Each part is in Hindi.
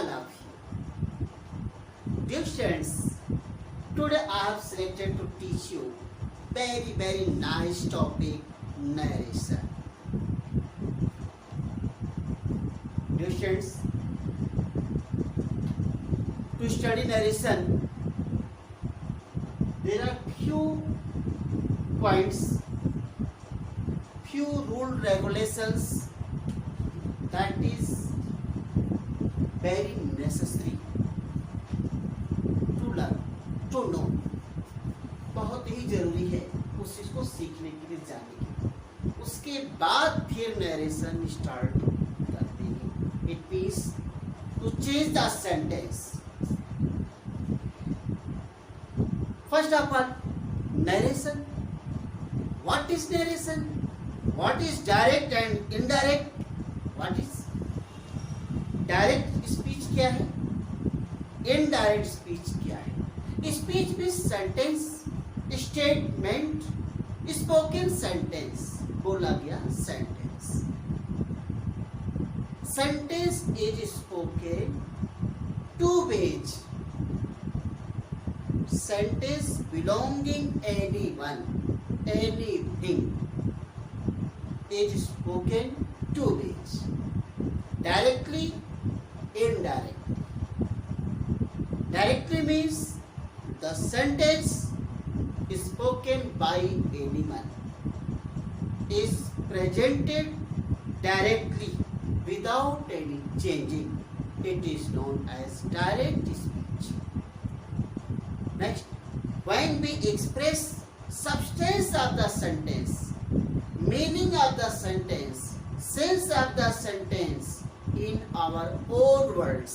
all of you. Dear students, today I have selected to teach you very nice topic, narration. Dear students, to study narration, there are few points, few rule regulations that is very necessary to learn, to know. बहुत ही जरूरी है उस चीज को सीखने के लिए, जानने के लिए। उसके बाद फिर नरेशन स्टार्ट करते हैं। It means to change the sentence. First of all, narration. What is narration? What is direct and indirect? What is direct speech क्या है, इनडायरेक्ट स्पीच क्या है? स्पीच में सेंटेंस, स्टेटमेंट, स्पोकन सेंटेंस, बोला गया sentence. Sentence is spoken two ways. Sentence belonging anyone, anything is spoken two ways, directly, indirectly. Directly means the sentence is spoken by anyone, is presented directly without any changing. It is known as direct speech. Next, when we express substance of the sentence, meaning of the sentence, sense of the sentence in our own words,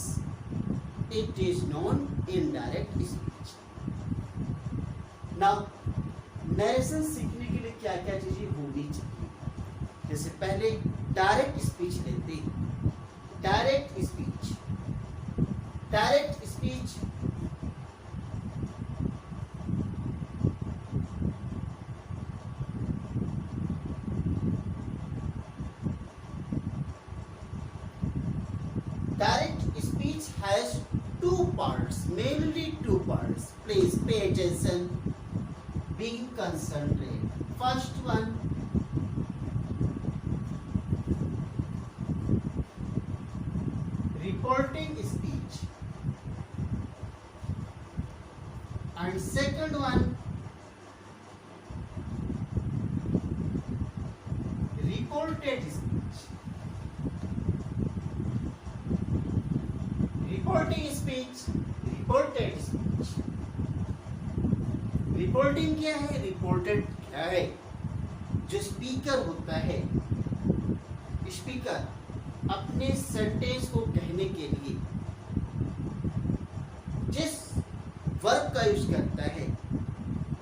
it is known indirect speech. Now, narration सीखने के लिए क्या क्या चीजें होनी चाहिए? जैसे पहले डायरेक्ट स्पीच लेते हैं। Direct speech, direct speech direct speech has two parts, mainly two parts. Please pay attention, be concentrated. First one, reporting speech, and second one, reported speech. Reporting speech, reported speech. Reporting क्या है, रिपोर्टेड क्या है? जो स्पीकर होता है, स्पीकर अपने सेंटेंस को कहने के लिए जिस वर्ब का यूज करता है,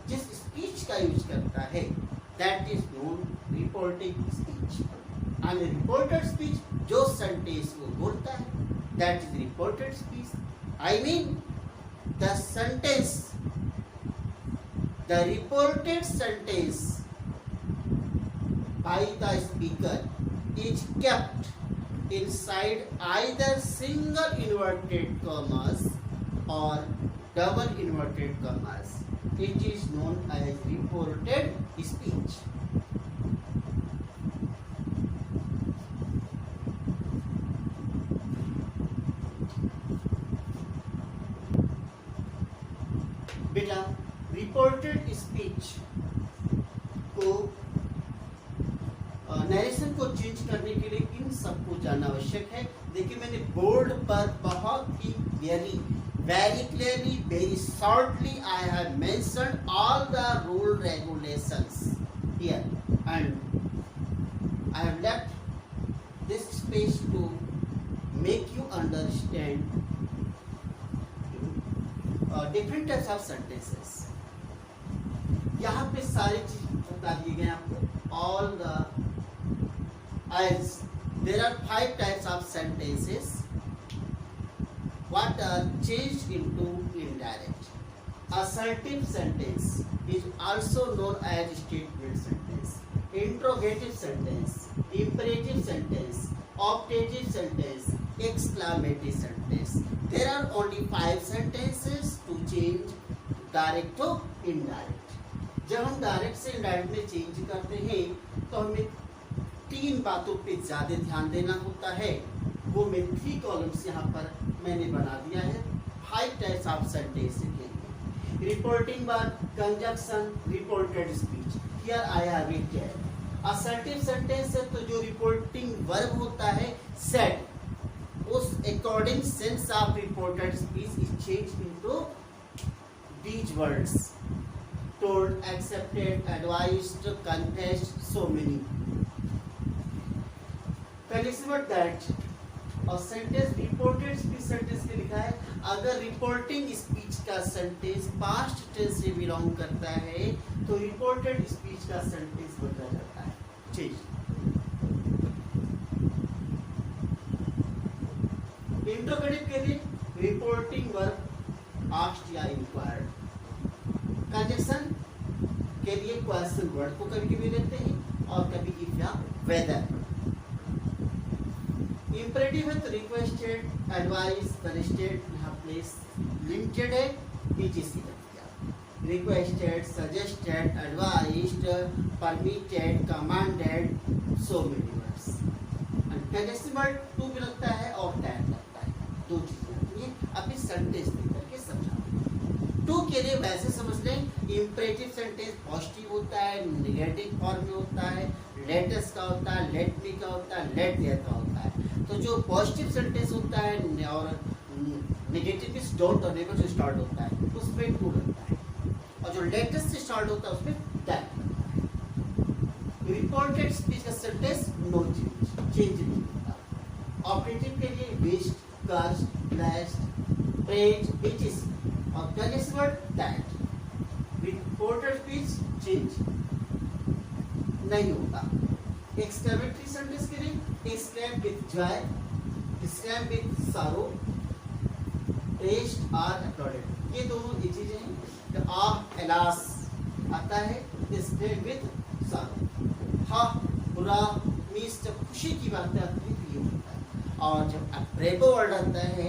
जिस स्पीच का यूज करता है, that is known reporting speech. And reported speech, जो सेंटेंस वो बोलता है, that is reported speech. I mean the sentence, the reported sentence by the speaker is kept inside either single inverted commas or double inverted commas. It is known as reported speech. बेटा, रिपोर्टेड स्पीच को, नरेशन को चेंज करने के लिए इन सबको जानना आवश्यक है। देखिए, मैंने बोर्ड पर बहुत ही very clearly, very shortly I have mentioned all the rule regulations here, and I have left this space to make you understand different types of sentences. यहाँ पे सारी चीज बता दिए गए आपको। All the, as there are 5 types of sentences what are changed into indirect. Assertive sentence is also known as statement sentence. Interrogative sentence, imperative sentence, optative sentence, exclamatory sentence. There are only 5 sentences to change direct to indirect. जब हम डायरेक्ट से इनडायरेक्ट में चेंज करते हैं तो हमें 3 बातों पे ज्यादा ध्यान देना होता है. वो मैं 3 कॉलम्स यहाँ पर मैंने बना दिया है. 5 टाइप्स ऑफ सेंटेंस के लिए. Reporting verb, conjunction, reported speech. Here I have written assertive sentence है तो जो रिपोर्टिंग वर्ब होता है सेड, उस according sense of reported speech is changed into these words: told, accepted, advised, confessed, so many. Consider that और सेंटेंस रिपोर्टेड स्पीच सेंटेंस के लिखा है अगर रिपोर्टिंग स्पीच का सेंटेंस पास्ट टेंस से बिलोंग करता है तो रिपोर्टेड स्पीच का सेंटेंस बदला जाता है. ठीक. इंट्रोगेटिव के लिए रिपोर्टिंग वर्ब आस्क्ड या इंक्वायर्ड. कंजक्शन के लिए क्वेश्चन वर्ड को कभी कभी लेते हैं और कभी इफ या वेदर. इंपरेटिव है तो रिक्वेस्टेड, एडवाइस, सजेस्टेड, यहाँ प्लेस लिमिटेड है पीजीसी रख दिया. Requested, suggested, advised, permitted, commanded, so many words. Conjunction word to भी लगता है और दैट लगता है. 2 चीजें आती है. अभी सेंटेंस लिख करके समझा. टू के लिए वैसे समझ लें इंपरेटिव सेंटेंस पॉजिटिव होता है, नेगेटिव फॉर्म में होता है, लेटस का होता है, लेट मी का होता है, लेट देयर का होता है. तो जो पॉजिटिव सेंटेंस होता है और नेगेटिव इज डोंट और नेवर से स्टार्ट होता है उसमें टू लगता है और जो लेटेस्ट से स्टार्ट होता है उसमें दैट लगता है. रिपोर्टेड स्पीच का सेंटेंस नो चेंज नहीं होता. ऑपरेटिव के लिए wished, cursed, blessed, prayed, beaches और conjunction word that. Reported speech change नहीं होता. एक्सक्लेमेटरी सेंटेंस के लिए exclaim with joy, exclaim with sorrow, praised or applauded. ये दोनों ये चीजें हैं. आह एलास आता है exclaim with sorrow. हा बुरा मीन्स जब खुशी की बात आती है ये होता है. और जब अप्रेबो वर्ड आता है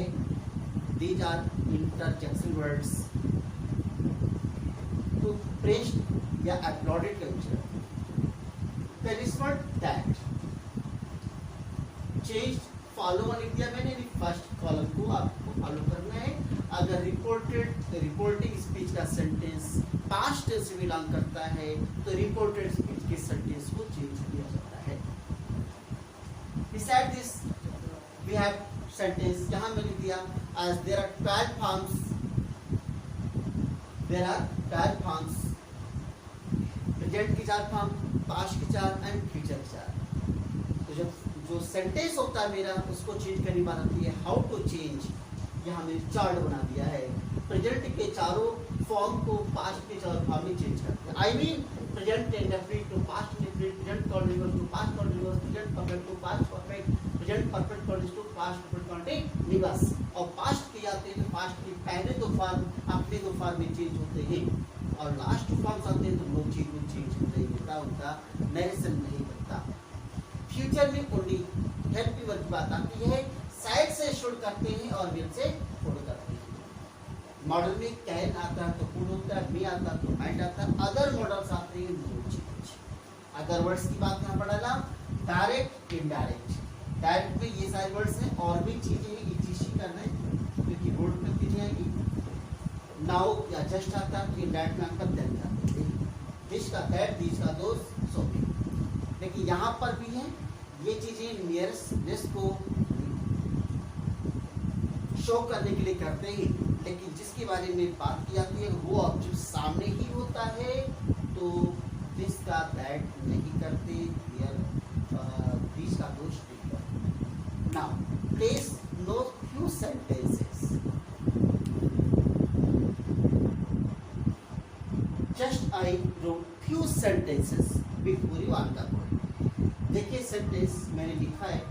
these are interjection words. तो praised या applauded का यूज करते हैं. There is word that change follow लिख दिया मैंने. फर्स्ट कॉलम को आपको फॉलो करना है. अगर रिपोर्टिंग स्पीच का सेंटेंस पास्ट टेंस से बिलोंग करता है तो रिपोर्टेड स्पीच के सेंटेंस को चेंज किया जाता है. Beside this we have sentence. यहाँ मैंने दिया as there are 12 forms. There are 12 forms. Present की 4 फॉर्म, पास्ट की 4 एंड फ्यूचर की 4. तो जब जो सेंटेंस होता है मेरा उसको चेंज करनी बात आती है हाउ टू चेंज. यहाँ मैंने चार्ट बना दिया है. प्रेजेंट के चारों फॉर्म को पास्ट के 4 फॉर्म में चेंज करते हैं. I mean present indefinite to past indefinite, present continuous to past continuous, present perfect to past perfect, present perfect continuous to past perfect continuous. और पास्ट के आते हैं तो पास्ट के पहले 2 फॉर्म अपने 2 फॉर्म में चेंज होते हैं और लास्ट 2 फॉर्म्स आते हैं तो वो चेंज नहीं होता, उनका नरेशन नहीं बनता. फ्यूचर में ओनली हेल्प वर्ड की बात आती है. साइड से शुरू करते हैं और विल से फॉलो करते हैं. मॉडल में कैन आता है तो कुड होता है, मी आता है तो माइट आता है. अदर मॉडल्स आते हैं नो चेंज. अदर वर्ड्स की बात यहाँ पढ़ा ना. Direct, indirect. डायरेक्ट में ये सारे वर्ड्स हैं और भी चीजें हैं ईजी करना है क्योंकि बोर्ड पे चीजें आएगी. नाउ या जस्ट आता है तो इनडायरेक्ट में आपका देन आता है. दिस का दैट, दिस का दोस, सो भी. लेकिन यहाँ पर भी है ये चीजें नियरेस्ट को शो करने के लिए करते हैं. लेकिन जिसके बारे में बात की जाती है वो ऑब्जेक्ट सामने ही होता है तो दिस का दैट नहीं करते. दिस का दोष नहीं करते. Now please know few sentences. Just I wrote few sentences before you are the point. देखिए सेंटेंस मैंने लिखा है.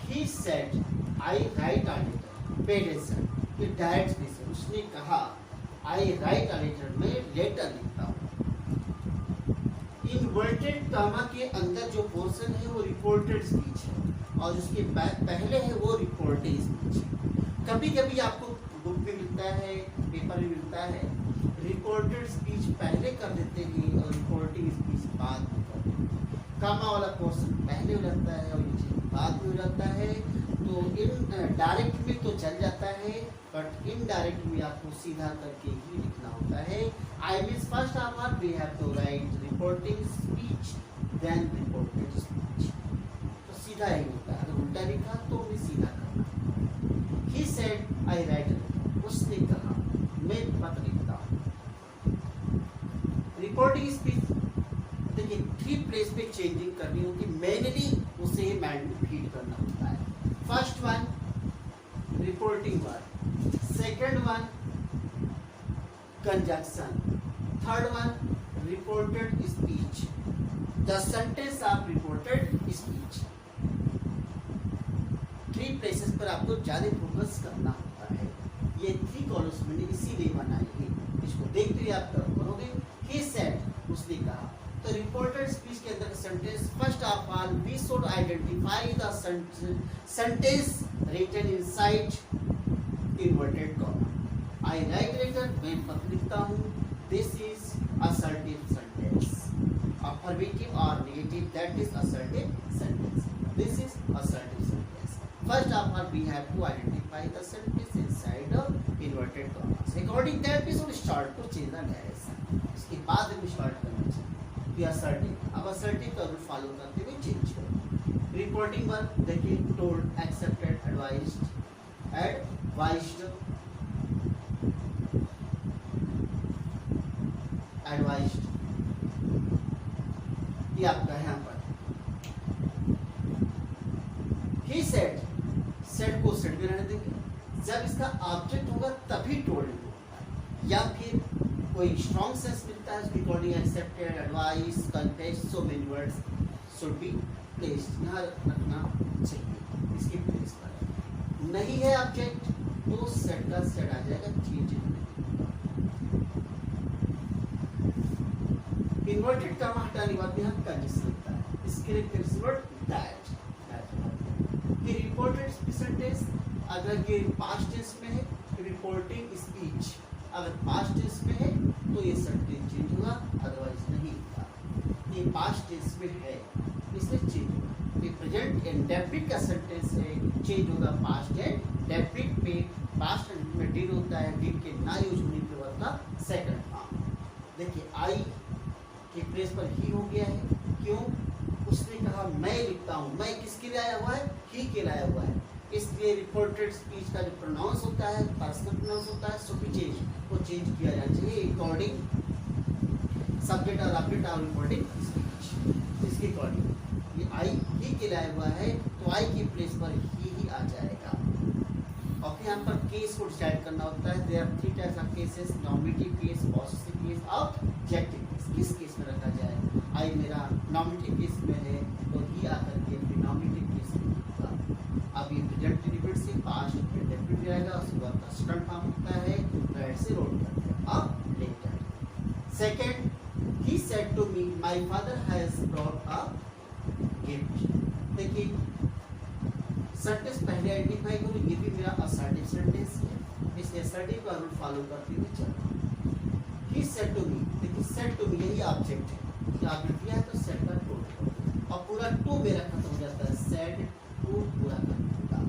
He said, I write a letter. पेडेसन कि डायरेक्ट लिसन. उसने कहा I write a letter. मैं लेटर लिखता हूँ. इन्वर्टेड कामा के अंदर जो पोर्शन है वो रिपोर्टेड स्पीच है और उसके बाद पहले है वो रिपोर्टिंग स्पीच। कभी कभी आपको बुक में मिलता है, पेपर में मिलता है, रिपोर्टेड स्पीच पहले कर देते हैं और रिपोर्टिंग स्पीच बाद में कर देते हैं। कामा वाला पोर्शन पहले हो जाता है और ये बाद में हो जाता है। तो इन डायरेक्ट में तो चल जाता है, बट इनडायरेक्ट में आपको सीधा करके ही लिखना होता है। I mean first of all we have to write reporting speech then reported speech. तो सीधा ही होता है, अगर उल्टा लिखा तो भी सीधा करना। ही सेड आई राइट, उसने कहा मैं पत्र लिखता हूँ। रिपोर्टिंग स्पीच देखिए 3 प्लेस पे चेंजिंग करनी होगी, मेनली उसे माइंड में फीड करना होता है। First one reporting word, second one conjunction, third one reported speech, the sentence of reported speech. 3 places पर आपको ज्यादा फोकस करना होता है। ये 3 कॉलम्स मैंने इसीलिए बनाए हैं, इसको देखते हुए आप करोगे। ही सेड, उसने कहा। तो रिपोर्टेड स्पीच के अंदर sentence, first of all we should identify the sentence written inside inverted comma. I write letter, मैं पत्र लिखता हूँ। This is assertive sentence, affirmative or negative, that is assertive sentence. This is assertive sentence. First of all we have to identify the sentence inside the inverted commas. According that we should start to change the direction. इसके बाद हम स्टार्ट करना चाहिए कि assertive, अब assertive का रूल फॉलो करते हुए चेंज करो। रिपोर्टिंग वर्ब देखिए, told, accepted, advised, advised ये आपका है यहाँ पर। He said, said को said में रहने देंगे। जब इसका ऑब्जेक्ट होगा तभी टोल्ड होगा, या फिर कोई स्ट्रॉन्ग सेंस मिलता है according accepted, advice, confess, so many words should be placed, यहाँ रखना चाहिए इसकी प्लेस पर। नहीं है ऑब्जेक्ट तो सेट का सेट आ जाएगा, चेंज नहीं। इन्वर्टेड कॉमा हटाने के बाद यहाँ कंडीशन होता है, इसके लिए वर्ड दैट। कि रिपोर्टेड सेंटेंस अगर ये पास्ट टेंस में है, रिपोर्टिंग स्पीच अगर पास्ट टेंस में है तो ये सेंटेंस चेंज होगा, अदरवाइज नहीं होगा। ये पास्ट टेंस में है इसलिए चेंज होगा। ये प्रेजेंट इंडेफिनिट का सेंटेंस है, चेंज होगा पास्ट एंड डेफिनिट में। पास्ट में डिड होता है, डिड के ना यूज होने के बाद का सेकंड फॉर्म। देखिए आई के प्लेस पर ही हो गया है, क्यों? उसने कहा मैं लिखता हूँ, मैं किसके लिए आया हुआ है? ही के लिए आया हुआ है। इसलिए रिपोर्टेड स्पीच का जो प्रोनाउंस होता है, पर्सनल प्रोनाउंस होता है, सो भी चेंज, वो चेंज किया जाना चाहिए अकॉर्डिंग सब्जेक्ट और ऑब्जेक्ट और रिपोर्टिंग स्पीच। इसके अकॉर्डिंग ये आई ही के लिए आया हुआ है, तो आई की प्लेस पर ही आ जाएगा। और फिर यहाँ पर केस को डिसाइड करना होता है। There are 3 types of cases, nominative case, possessive case और ऑब्जेक्टिव केस। किस केस में रखा जाए? आई मेरा नॉमिनेटिव केस में है तो ही आकर के फिर नॉमिनेटिव केस में होगा। अब ये प्रेजेंट रिपीट से पास्ट में डेफिनेट जाएगा, उसके बाद कंस्टेंट फॉर्म होता है, राइट से रोल करते हैं। अब letter second, he said to me my father has brought a gift. देखिए सेंटेंस पहले आइडेंटिफाई करो, ये भी मेरा असर्टिव सेंटेंस है, इसलिए असर्टिव का रूल फॉलो करते हुए चलो। ही सेड टू मी, देखिए सेड टू मी यही ऑब्जेक्ट है, जो आपने दिया है तो सेड का टू और पूरा टू मेरा खत्म हो जाता है, सेड टू पूरा खत्म होगा।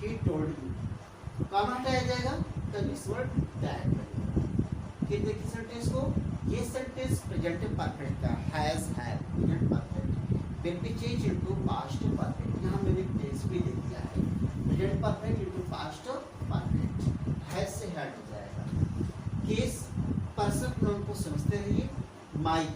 ही टोल्ड मी, कॉमा हटाया जाएगा तो दिस वर्ड दैट बनेगा। फिर देखिए सेंटेंस को, ये सेंटेंस प्रेजेंट परफेक्ट का has have present perfect will be change into past perfect. यहाँ मैंने टेंस भी दे दिया है, present perfect into past perfect, has से हैड हो जाएगा। केस पर्सन प्रोनाउन को समझते रहिए। माई,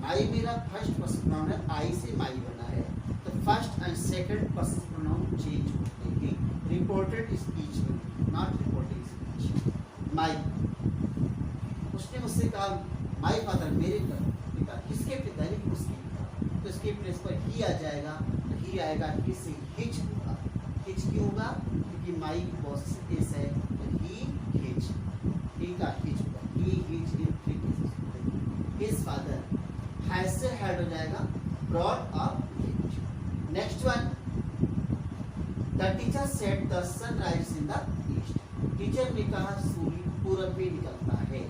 माई मेरा फर्स्ट पर्सन प्रोनाउन है, आई से माई बना है, तो first and second person pronoun change होते हैं रिपोर्टेड स्पीच में, नॉट रिपोर्टिंग स्पीच। माई, उसने मुझसे कहा माई फादर, मेरे पिता, किसके पिता नहीं उसके पिता, तो इसके प्लेस पर ही आ जाएगा, तो ही आएगा, ही से हिच होगा। हिच क्यों होगा? क्योंकि माई पॉसेसिव केस है, तो ही हिच, ही का हिच होगा, he his in 3 cases. His father has से हैड हो जाएगा, brought a gift. Next one, the teacher said the sun rise in the east. Teacher ने कहा सूर्य पूरब में निकलता है।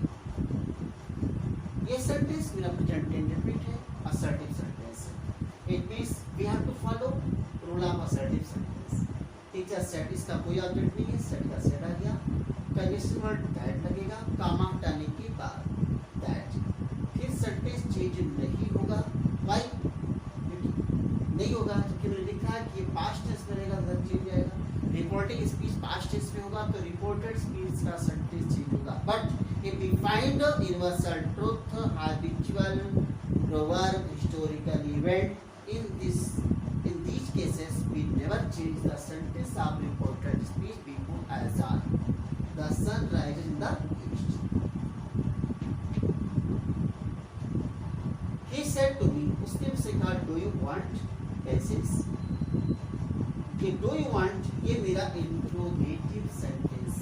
ये सेंटेंस मेरा प्रेजेंट इंडेफिनिट है, असर्टिव सेंटेंस है। It means we have to follow rule of assertive sentence. Teacher said, इसका कोई ऑब्जेक्ट नहीं है, सेड का सेड आ गया। कंडीशनल वर्ड दैट लगेगा, कामा हटाने के बाद दैट। फिर सेंटेंस चेंज नहीं होगा। व्हाई नहीं होगा? क्योंकि मैंने लिखा है कि पास्ट टेंस में रहेगा तो चेंज आएगा। रिपोर्टिंग स्पीच पास्ट टेंस में होगा तो रिपोर्टेड स्पीच का सेंटेंस चेंज होगा। But if we find universal truth, habitual proverb, historical event, in these cases we never change the sentence of reported speech before as are. The sun rises in the east. He said to me, उसने मुझसे कहा, do you want pencils? कि do you want, ये मेरा इंट्रोगेटिव सेंटेंस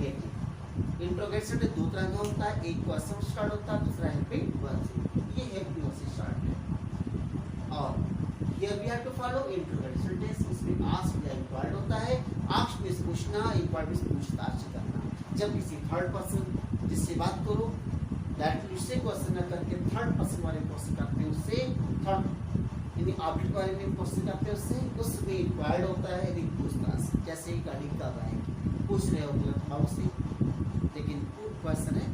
है। इंट्रोगेटिव सेंटेंस दो तरह का होता है, एक क्वेश्चन स्टार्ट होता है, दूसरा हेल्पिंग वर्ब से। ये हेल्पिंग वर्ब से स्टार्ट है। और here we have to follow interrogative sentence. इसमें आस्क या इंक्वायर्ड होता है। आस्क में पूछना, इंक्वायर्ड में पूछताछ करना। जब किसी थर्ड पर्सन जिससे बात करो, डायरेक्टली उससे क्वेश्चन न करके थर्ड पर्सन वाले क्वेश्चन करते हैं, उससे थर्ड यानी ऑब्जेक्ट वाले में क्वेश्चन करते हैं, उसमें इंक्वायर्ड होता है, यदि पूछताछ। जैसे गाड़ी कब आएगी पूछ रहे हो तुरंत हाउस से, लेकिन क्वेश्चन है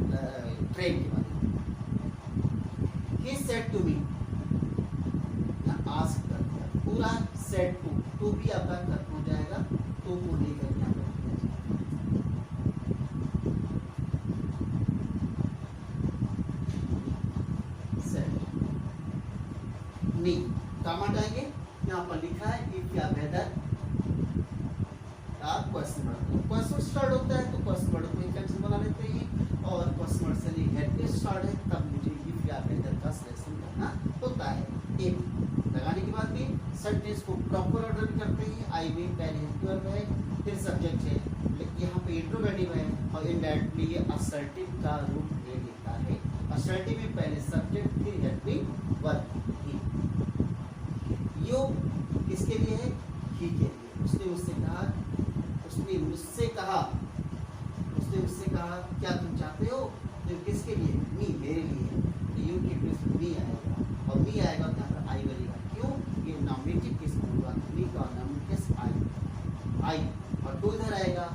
ट्रेन के बारे में। He said to me, ना आस्क कर दिया, पूरा said to भी आपका खत्म हो जाएगा, तो को लेकर यहाँ पर me काम हटाएंगे। यहाँ पर लिखा है if या वेदर आप क्वेश्चन वर्ड, क्वेश्चन स्टार्ट होता है तो क्वेश्चन वर्ड को इंटेंशन बना लेते हैं, और क्वेश्चन वर्ड से हेड पे स्टार्ट है तब मुझे if या वेदर का सिलेक्शन करना होता है। एक लगाने के बाद भी सेंटेंस को प्रॉपर ऑर्डर करते हैं। आई मीन पहले वर्ब है, फिर सब्जेक्ट है, यहाँ पे इंट्रोगेटिव है, और इनडायरेक्टली ये असर्टिव का रूप ले लेता है। असर्टिव में पहले सब्जेक्ट फिर हेल्पिंग वर्ब। यो किसके लिए है? ही के लिए। उसने मुझसे कहा क्या तुम चाहते हो? तो किसके लिए? मी, मेरे लिए। तो यू के प्लेस मी आएगा, और मी आएगा तो यहाँ पर आई बनेगा। क्यों? ये नॉमिनेटिव केस में होगा, मी का नॉमिनेटिव केस आई, और टू इधर आएगा।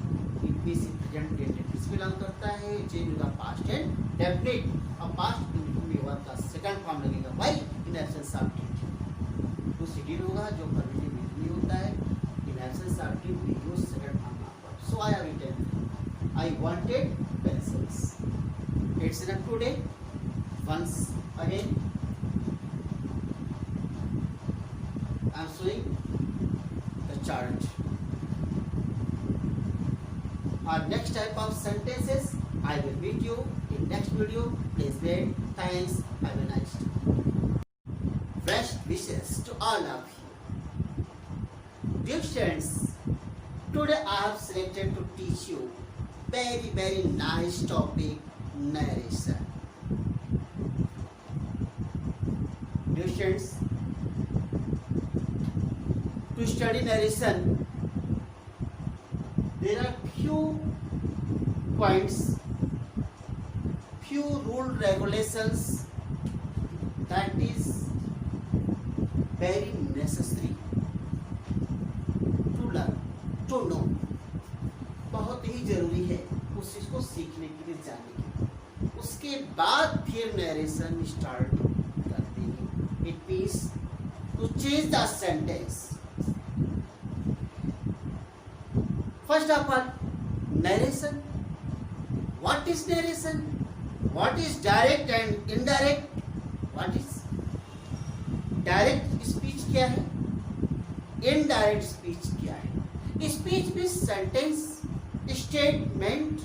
इनमें से प्रेजेंट टेंस किस में बिलोंग करता है? चेंज होगा पास्ट एंड डेफिनिट, और पास्ट में वर्ब का सेकंड फॉर्म लगेगा why in absence of teacher. तो सिटीड होगा जो परमिटिव नहीं होता है। In absence of teacher we use second form of verb. So I have written I wanted pencils. It's enough today. Once again, I'm showing the chart. Our next type of sentences I will meet you in next video. Please wait. Thanks. Have a nice day. Best wishes to all of you. Dear students, today I have selected to teach you very nice topic, narration. Dear students, to study narration, there are few points, few rule regulations that is very necessary to learn, to know. बहुत ही जरूरी है उस चीज को सीखने के लिए, जानने के लिए। उसके बाद फिर नरेशन स्टार्ट करते हैं। It means to change the sentence. First of all, narration. What is narration? What is direct and indirect? What is direct speech क्या है? इनडायरेक्ट स्पीच क्या है? स्पीच में सेंटेंस, स्टेटमेंट,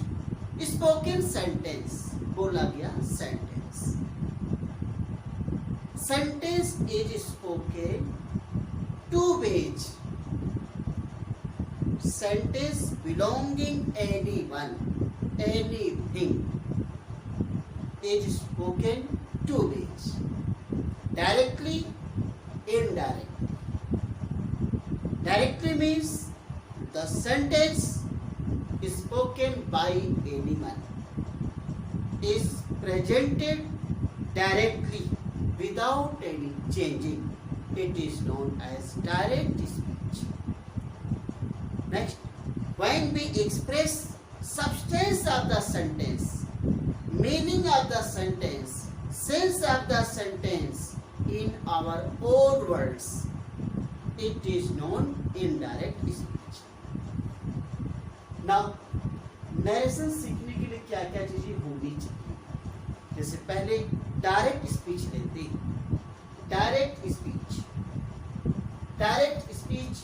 स्पोकन सेंटेंस, बोला गया sentence. Sentence is spoken two ways. Sentence belonging anyone, anything is spoken two ways, directly indirect. Directly means the sentence spoken by anyone is presented directly without any changing. It is known as direct speech. Next, when we express substance of the sentence, meaning of the sentence, sense of the sentence in our own words, it is known indirect speech. Now, narration सीखने के लिए क्या क्या चीजें होनी चाहिए? जैसे पहले डायरेक्ट स्पीच लेते हैं। Direct speech, direct speech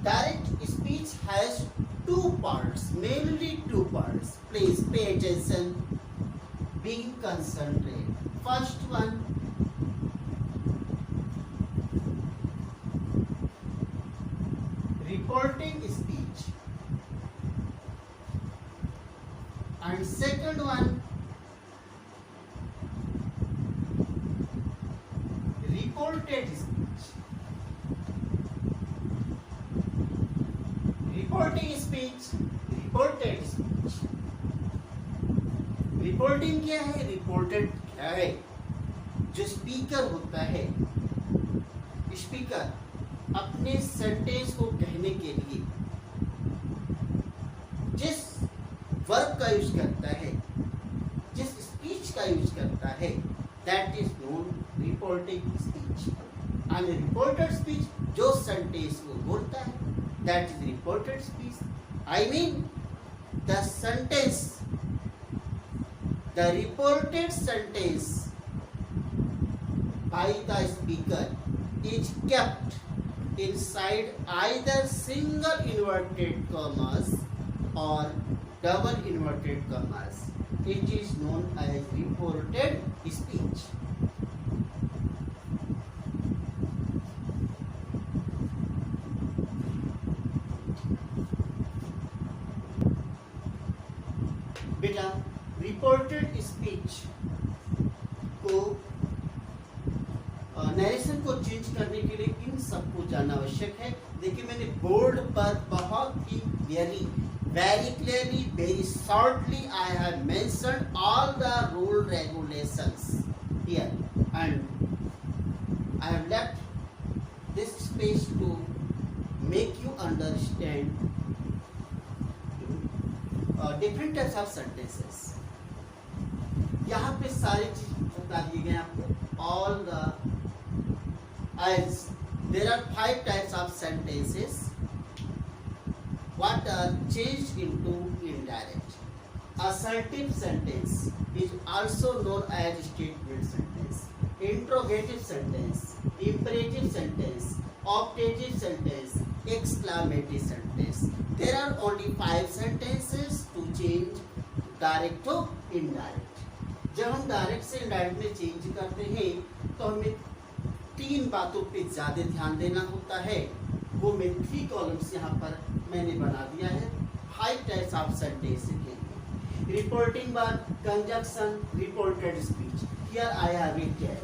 direct speech has two parts, mainly two parts. Please pay attention, be concentrated. First one, reporting speech, and second one, reported speech. Reporting speech, reported speech. Reporting क्या है, रिपोर्टेड क्या है? जो स्पीकर होता है, स्पीकर अपने सेंटेंस को कहने के लिए जिस वर्ब का यूज करता है, जिस स्पीच का यूज करता है, that is known reporting speech. And reported speech जो सेंटेंस को बोलता है, that is reported speech. I mean the sentence, the reported sentence by the speaker is kept inside either single inverted commas or double inverted commas. It is known as reported speech. बेटा, रिपोर्टेड स्पीच को नरेशन को चेंज करने के लिए इन सबको जानना आवश्यक है. देखिए, मैंने बोर्ड पर बहुत ही very clearly, very shortly I have mentioned all the rule regulations here, and I have left this space to make you understand different types of sentences. यहाँ पे सारी चीज बता दिए गए आपको. All the, as there are 5 types of sentences what are changed into indirect. Assertive sentence is also known as statement sentence. Interrogative sentence, imperative sentence, optative sentence, exclamative sentence. There are only 5 sentences to change direct to indirect. जब हम डायरेक्ट से इनडायरेक्ट में चेंज करते हैं तो हमें 3 बातों पे ज्यादा ध्यान देना होता है. वो मैं 3 कॉलम्स यहाँ पर मैंने बना दिया है 5 टाइप्स ऑफ सेंटेंस के लिए. Reporting verb, conjunction, reported speech. Here I have written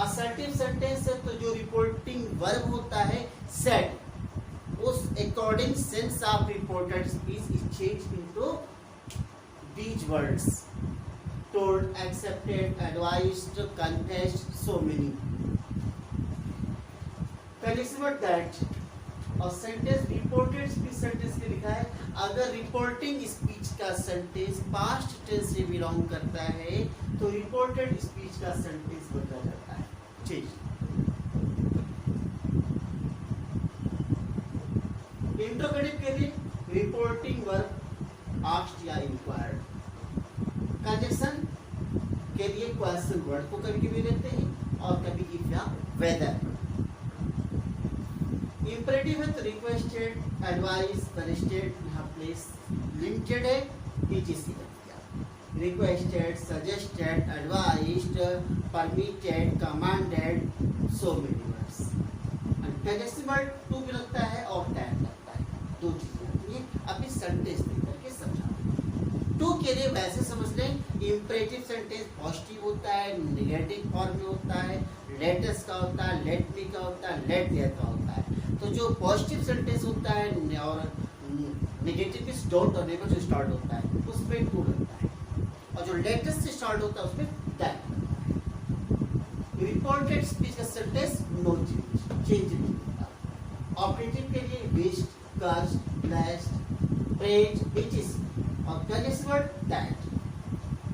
assertive sentence है तो जो रिपोर्टिंग वर्ब होता है सेड, उस according sense of reported speech is changed into these words: told, accepted, advised, confessed, so many. Consider that और सेंटेंस रिपोर्टेड स्पीच सेंटेंस के लिखा है अगर रिपोर्टिंग स्पीच का सेंटेंस पास्ट टेंस से बिलोंग करता है तो रिपोर्टेड स्पीच का सेंटेंस बदला जाता है. ठीक. इंट्रोगेटिव के लिए रिपोर्टिंग वर्ब आस्क्ड या इंक्वायर्ड. कंजक्शन के लिए क्वेश्चन वर्ड को कभी कभी लेते हैं और कभी इफ या वेदर. इंपरेटिव है तो रिक्वेस्टेड, एडवाइस, सजेस्टेड, यहाँ प्लेस लिमिटेड है, पीजीसी लग गया. Requested, suggested, advised, permitted, commanded, so many words. Conjunction word to भी लगता है और दैट लगता है. दो चीजें आती हैं। अभी सेंटेंस दे करके समझा। टू के लिए वैसे समझ लें, इंपरेटिव सेंटेंस पॉजिटिव होता है, नेगेटिव फॉर्म में होता है, लेट अस का होता है, लेट मी का होता है, लेट देयर का होता है। तो जो पॉजिटिव सेंटेंस होता है और नेगेटिव इज डोंट और नेवर जो स्टार्ट होता है उसमें टू लगता है, और जो लेट अस से स्टार्ट होता है उसमें दैट लगता है। रिपोर्टेड स्पीच का सेंटेंस नो चेंज नहीं होता। ऑपरेटिव के लिए wished, cursed, blessed, prayed, which is और connect word that.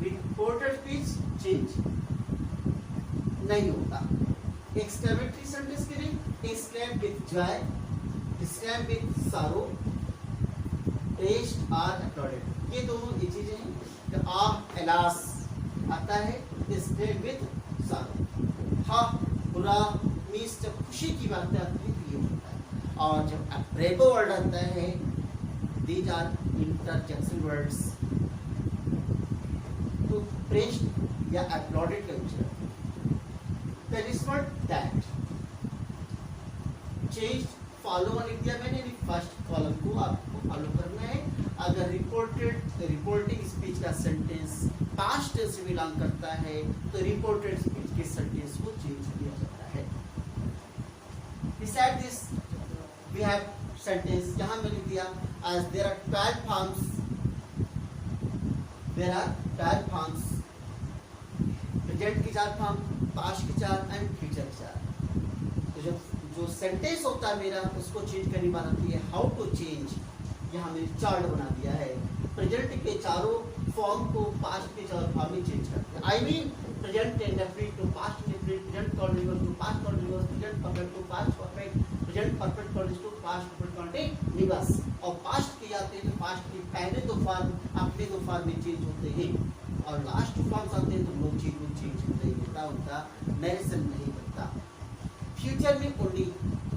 Reported speech change नहीं होता। एक्सक्लेमेटरी सेंटेंस के लिए exclaim with joy, exclaim with sorrow, praised और अपलॉडेड, ये दोनों ये चीजें हैं। तो आह एलास आता है एक्सक्लेम विद सॉरो। हा बुरा मीन्स जब खुशी की बात आती है तो ये होता है। और जब अप्रेबो वर्ड आता है, दीज आर इंटरजेक्शन वर्ड्स, तो प्रेज्ड या अपलॉडेड का यूज करते हैं। करिश्मट दैट, चेंज फॉलो लिख दिया मैंने, फर्स्ट कॉलम को आपको फॉलो करना है। अगर रिपोर्टिंग स्पीच का सेंटेंस पास्ट टेंस से बिलोंग करता है तो रिपोर्टेड स्पीच के सेंटेंस को चेंज किया जाता है। Beside this, we have sentence, यहाँ मैं लिख दिया as there are 12 forms, there are 12 forms, present की 4 फॉर्म, past की 4 and future की 4। तो जो सेंटेंस होता है मेरा उसको चेंज करनी बात आती है हाउ टू चेंज। यहाँ मैंने चार्ट बना दिया है, प्रेजेंट के चारों फॉर्म को पास्ट के चारों फॉर्म में चेंज करते हैं। I mean present indefinite to past indefinite, present continuous to past continuous, present perfect to past perfect, present perfect continuous to past perfect continuous. और पास्ट के आते हैं तो पास्ट के पहले दो फॉर्म अपने दो फॉर्म में चेंज होते हैं, और लास्ट टू फॉर्म्स आते हैं तो लोग चेंज नहीं होता, उनका नरेशन नहीं करता। फ्यूचर में ओनली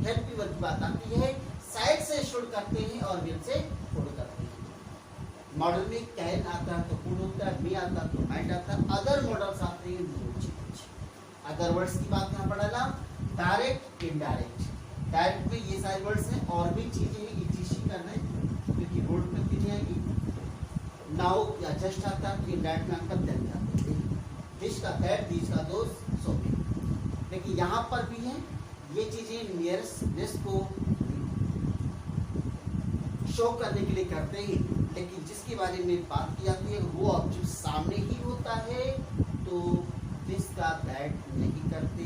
हेल्प की बात आती है, साइड से शुरू करते हैं और विल से फॉलो करते हैं। मॉडल में कैन आता है तो कुड होता है, मी आता है तो माइट आता है, अदर मॉडल्स आते हैं नो चेंज। अदर वर्ड्स की बात यहाँ पढ़ा, डायरेक्ट इनडायरेक्ट। डायरेक्ट में ये सारे वर्ड्स हैं, और भी चीजें इजी करना है क्योंकि बोर्ड में भी नहीं आएगी। नाउ या जस्ट आता है, इनडायरेक्ट में आपका देन जाते हैं, दिस का दैट, दिस का दोस, सो भी। लेकिन यहाँ पर भी है ये चीजें नियरेस्ट को शो करने के लिए करते हैं, लेकिन जिसके बारे में बात की जाती है वो ऑब्जेक्ट सामने ही होता है तो दिस का दैट नहीं करते,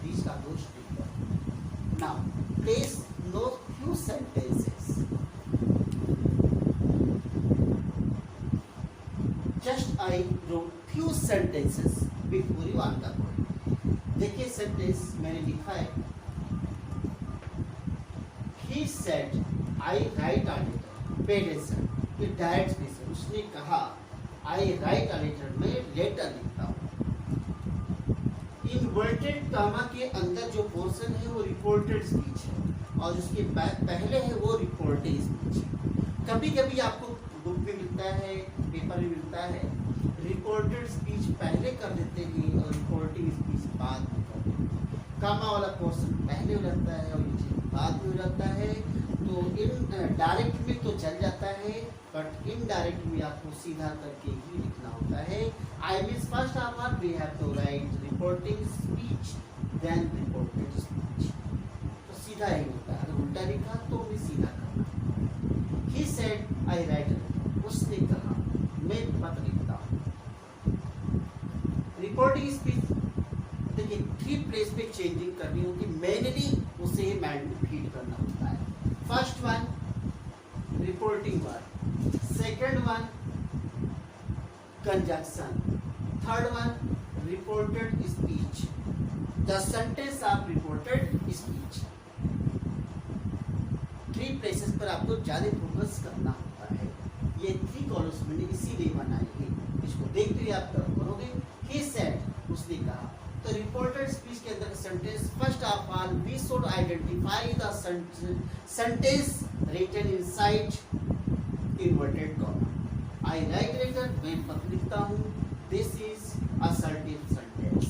दिस का दोष नहीं करते। Now please know few sentences, just I wrote few sentences before you answer. देखिए सेंटेंस मैंने लिखा है, he said I write a letter, paid attention, it direct में से उसने कहा I write a letter, मैं लेटर लिखता हूँ। इनवर्टेड कामा के अंदर जो पोर्शन है वो रिपोर्टेड स्पीच है, और उसके पहले है वो रिपोर्टिंग स्पीच। कभी कभी आपको बुक में मिलता है, पेपर में मिलता है, रिपोर्टेड स्पीच पहले कर देते हैं और रिपोर्टिंग स्पीच बाद में करते हैं। कामा वाला पोर्शन पहले हो जाता है और बाद में हो जाता है, तो इन डायरेक्ट में तो चल जाता है, बट इनडायरेक्ट में आपको सीधा करके ही लिखना होता है। I mean first of all we have to write reporting speech then reported speech, तो सीधा ही होता है। अगर उल्टा लिखा तो भी सीधा करना। ही सेड आई राइट, उसने कहा मैं पत्र लिखता हूँ। रिपोर्टिंग स्पीच देखिए 3 प्लेस पे चेंजिंग करनी होगी, मेनली उसे माइंड में फीड करना होता है। First one reporting word, second one conjunction, third one reported speech, the sentence of reported speech. 3 places पर आपको ज्यादा फोकस करना होता है। ये 3 कॉलम्स मैंने इसीलिए बनाए हैं, इसको देखते हुए आप करोगे। ही सेड, उसने कहा। तो रिपोर्टेड स्पीच के अंदर sentence, first of all we should identify the sentence written inside inverted comma. I write letter, मैं पत्र लिखता हूँ। This is assertive sentence,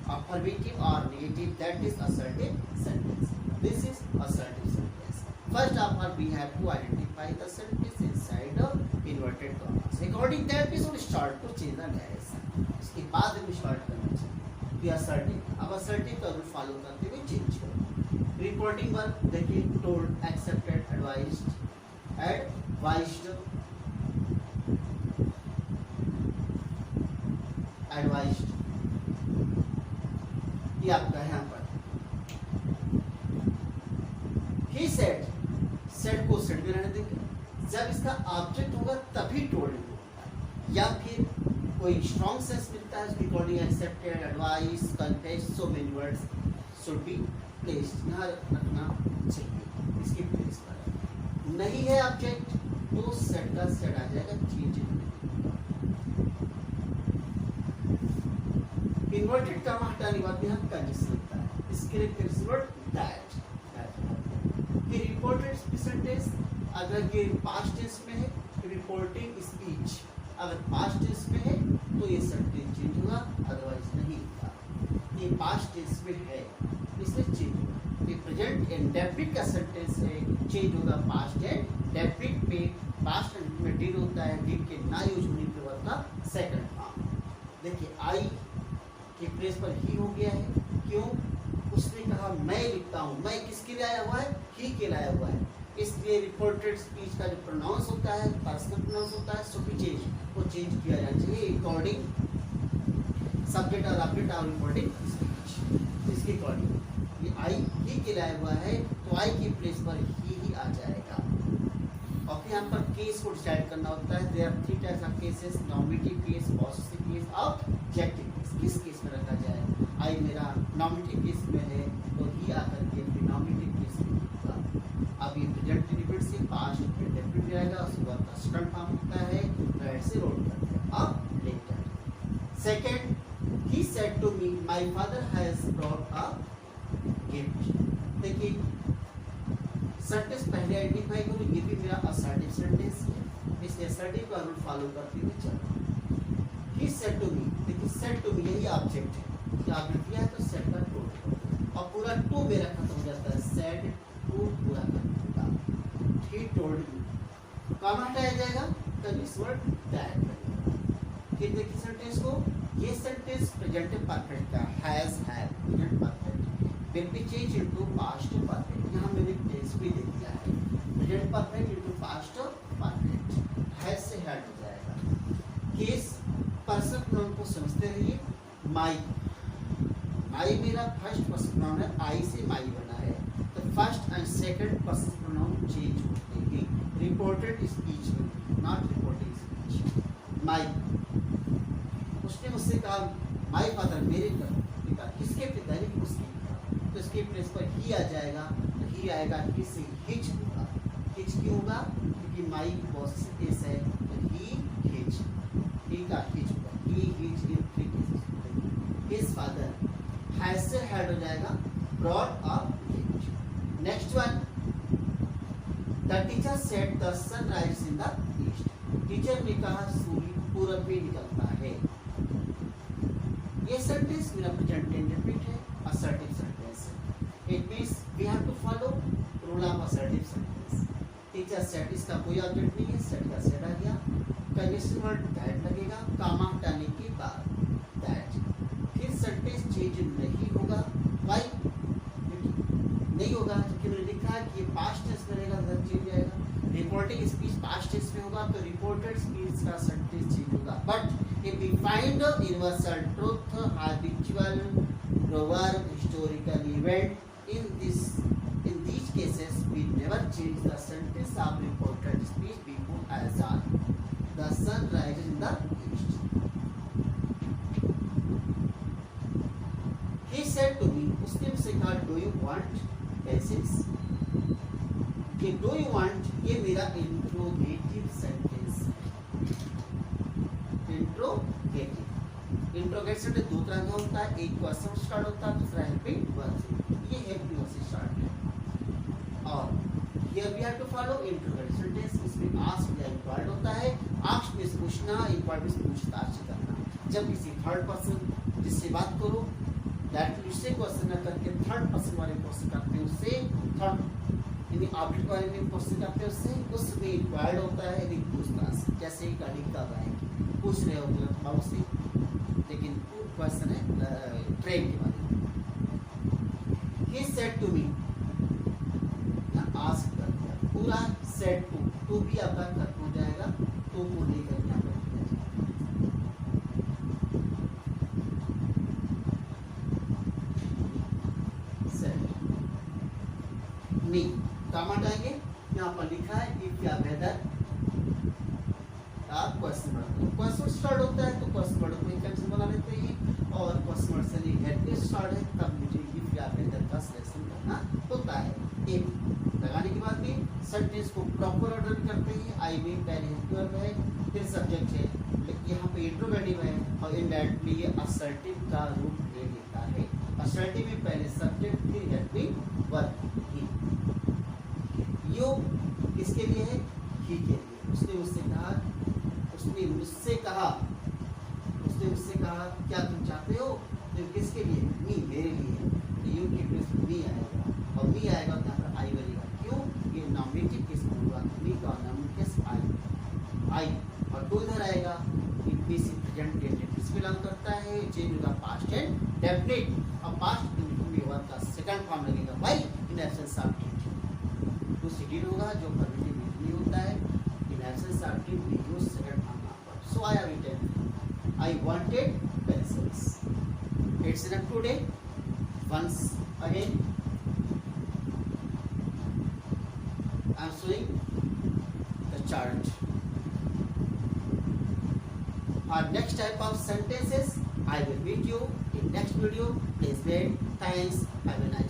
affirmative और negative, that is assertive sentence. This is assertive sentence. First of all, we have to identify the sentence inside the inverted commas. According that, we should start to change the direction. इसके बाद हमें start करना चाहिए. We assertive. अब assertive का रूल follow करते हुए change करो. Reporting वर्ब देखिए told, accepted, advised, advised, advised. ये आपका है यहाँ पर. He said. सेट को सेट में रहने देंगे. जब इसका ऑब्जेक्ट होगा तभी टोल्ड होगा, या फिर कोई स्ट्रॉन्ग सेंस मिलता है उसकी according accepted, advice, confess, so many words should be placed, यहाँ रखना चाहिए इसकी प्लेस पर. नहीं है ऑब्जेक्ट तो सेट का सेट आ जाएगा चेंज. इन्वर्टेड कॉमा हटाने के बाद यहाँ कंडीशन होता है. इसके लिए कंडीशन दैट. रिपोर्टेड सेंटेंस अगर ये पास्ट टेंस में है, रिपोर्टिंग स्पीच अगर पास्ट टेंस में है तो ये सेंटेंस चेंज होगा, अदरवाइज नहीं होगा. ये पास्ट टेंस में है इसलिए चेंज होगा. ये प्रेजेंट इंडेफिनिट का सेंटेंस है, चेंज होगा पास्ट एंड डेफिनिट पे. पास्ट में डिड होता है, डिड के ना यूज होने के बाद का सेकंड फॉर्म. देखिए आई के प्लेस पर ही हो गया है. क्यों? उसने कहा मैं लिखता हूँ. मैं किसके लिए आया हुआ है? ही के लिए आया हुआ है. इसलिए रिपोर्टेड स्पीच का जो प्रोनाउंस होता है पर्सनल प्रोनाउंस होता है, सो भी चेंज वो चेंज किया जाना चाहिए अकॉर्डिंग सब्जेक्ट और ऑब्जेक्ट और रिपोर्टिंग स्पीच. इसके अकॉर्डिंग ये आई ही के लिए आया हुआ है तो आई की प्लेस पर ही आ जाएगा. और फिर यहाँ पर केस को डिसाइड करना होता है. There are 3 types of cases, nominative case, possessive case और ऑब्जेक्टिव केस. किस केस में रखा जाए? आई मेरा नॉमिनेटिव केस में है तो ही आकर के फिर नॉमिनेटिव केस में होगा. अब ये प्रेजेंट रिपीट से पास्ट डेफिनेट जाएगा, उसके बाद का सेकंड फॉर्म होता है, राइट से रोल करते हैं. अब letter. Second, he said to me my father has brought a gift. देखिए सेंटेंस पहले आइडेंटिफाई करो, ये भी मेरा असर्टिव सेंटेंस है इसलिए असर्टिव का रूल फॉलो करते हुए चलो. He said to me. देखिए सेड टू मी यही ऑब्जेक्ट है, ऑब्जेक्ट दिया है तो सेड का टू और पूरा टू मेरा खत्म हो जाता है. सेड टू पूरा खत्म होगा. ही टोल्ड मी कॉमा हटाया जाएगा तो इस वर्ड दैट लगेगा. फिर देखिए सेंटेंस को, ये सेंटेंस प्रेजेंट परफेक्ट का has have present perfect will be change into past perfect. यहाँ मैंने टेंस भी दे दिया है. Present perfect into past perfect. Has से हैड हो जाएगा. केस पर्सन प्रोनाउन को समझते रहिए. माई माई मेरा फर्स्ट पर्सन प्रोनाउन है, आई से माई बना है तो first and second person pronoun change होते हैं. रिपोर्टेड स्पीच में, नॉट रिपोर्टेड स्पीच. माई, उसने मुझसे कहा माई फादर मेरे पिता. किसके पिता? यानी उसके पिता. तो इसके प्लेस पर ही आ जाएगा तो ही आएगा, ही से हिच होगा. हिच क्यों होगा? क्योंकि माई बॉस केस है तो ही हिच, ही का हिच होगा. He his in 3 cases. His father has से हैड हो जाएगा, brought a gift. Next one, the teacher said the sun rise in the east. Teacher ने कहा सूर्य पूरब में निकलता है. ये सेंटेंस मेरा प्रेजेंट इंडेफिनिट है, असर्टिव सेंटेंस है. It means we have to follow rule of assertive sentence. Teacher said, इसका कोई ऑब्जेक्ट नहीं है, सेड का सेड आ गया. कंडीशन वर्ड दैट लगेगा, कामा हटाने के बाद दैट. फिर सेंटेंस चेंज नहीं होगा. वाई नहीं होगा? क्योंकि मैंने लिखा है कि ये पास्ट टेंस में रहेगा तो चेंज जाएगा. रिपोर्टिंग स्पीच पास्ट टेंस में होगा तो रिपोर्टेड स्पीच का सेंटेंस चेंज होगा. But if we find universal truth, habitual proverb, historical event, in these cases we never change the sentence of reported speech before as on. The sun rises in the east. He said to me, उसने मुझसे कहा, do you want pencils? कि do you want ये मेरा इंट्रोगेटिव सेंटेंस है. इंट्रोगेटिव. इंट्रोगेशन में 2 तरह का होता है, एक क्वेश्चन स्टार्ट होता है, दूसरा हेल्पिंग वर्ब से. ये हेल्पिंग वर्ब से स्टार्ट है. और here we have to follow interrogative sentence. इसमें आस्क या इंक्वायर्ड होता है. आस्क में पूछना, इंक्वायर्ड में पूछताछ करना. जब किसी थर्ड पर्सन जिससे बात करो दैट उससे क्वेश्चन न करके थर्ड पर्सन वाले क्वेश्चन करते हैं, उससे थर्ड यानी ऑब्जेक्ट के बारे में क्वेश्चन करते हैं उससे, उसमें रिक्वायर्ड होता है यदि पूछताछ, जैसे गाड़ी कब आएगी पूछ रहे हो तो उससे, लेकिन क्वेश्चन है ट्रेन के बारे में। He said to me, ना ask कर दिया, पूरा said to भी आपका कर्म हो जाएगा, तो को नहीं करना नहीं काम हटाएंगे। यहाँ पर लिखा है इफ या वेदर आप क्वेश्चन वर्ड, क्वेश्चन स्टार्ट होता है तो क्वेश्चन वर्ड को कैंसिल बना लेते हैं, और क्वेश्चन वर्ड से नहीं हेड पे स्टार्ट है तब मुझे इफ या वेदर का सिलेक्शन करना होता है। एक लगाने के बाद भी सेंटेंस को प्रॉपर ऑर्डर करते हैं। आई मीन पहले वर्ब है, फिर सब्जेक्ट है, यहाँ पे इंट्रोगेटिव है, और इनडायरेक्टली ये असर्टिव का रूप ले लेता है। असर्टिव में पहले सब्जेक्ट फिर हेल्पिंग वर्ब। यो किसके लिए है? ही के लिए। उसने मुझसे कहा क्या तुम चाहते हो? तो किसके लिए? मी, मेरे लिए। तो यू के प्लेस मी आएगा, और मी आएगा तो यहाँ पर आई बनेगा। क्यों? ये नॉमिनेटिव किस में होगा? मी का नाम किस आई, और टू इधर आएगा। मी से प्रेजेंट टेंस किस में बिलोंग करता है? चेंज होगा पास्ट एंड डेफिनिट, और पास्ट इंडिफिनिट वर्ब का सेकंड फॉर्म लगेगा why in absence of teacher. तो सिटीड होगा जो परमिटिव नहीं होता है, in absence of teacher we use second form of. So I have written I wanted pencils. It's enough today. Once again, I'm showing the chart. Our next type of sentences I will meet you in next video. Please wait. Thanks. Have a nice day.